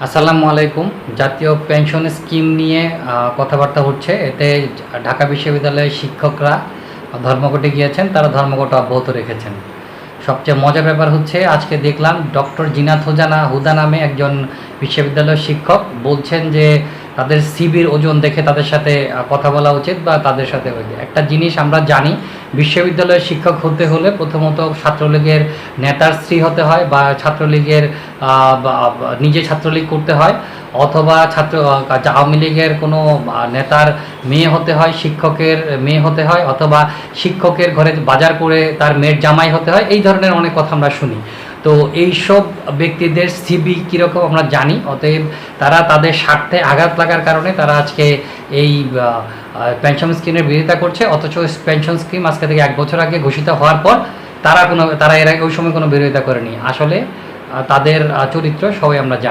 আসসালামু আলাইকুম। জাতীয় পেনশন স্কিম নিয়ে কথাবার্তা হচ্ছে। এতে ঢাকা বিশ্ববিদ্যালয়ের শিক্ষকরা ধর্মঘটে গিয়েছেন, তারা ধর্মঘট অব্যাহত রেখেছেন। সবচেয়ে মজার ব্যাপার হচ্ছে আজকে দেখলাম ডক্টর জিনাত হুদা নামে একজন বিশ্ববিদ্যালয়ের শিক্ষক বলছেন যে তাদের সিবির ওজন দেখে তাদের সাথে কথা বলা উচিত বা তাদের সাথে একটা জিনিস আমরা জানি, বিশ্ববিদ্যালয়ের শিক্ষক হতে হলে প্রথমত ছাত্রলীগের নেতার স্ত্রী হতে হয় বা ছাত্রলীগের নিজে ছাত্রলীগ করতে হয়, অথবা আওয়ামী লীগের কোনো নেতার মেয়ে হতে হয়, শিক্ষকের মেয়ে হতে হয়, অথবা শিক্ষকের ঘরে বাজার করে তার মেয়ের জামাই হতে হয়। এই ধরনের অনেক কথা আমরা শুনি। তো এইসব ব্যক্তিদের সিবি কীরকম আমরা জানি, অতএব তারা তাদের স্বার্থে আঘাত লাগার কারণে তারা আজকে এই পেনশন স্কিমের বিরোধিতা করছে। অথচ পেনশন স্কিম আজকে থেকে 1 বছর আগে ঘোষিত হওয়ার পর তারা এর আগে ওই সময় কোনো বিরোধিতা করেনি। আসলে তাদের চরিত্র সবাই আমরা জানি।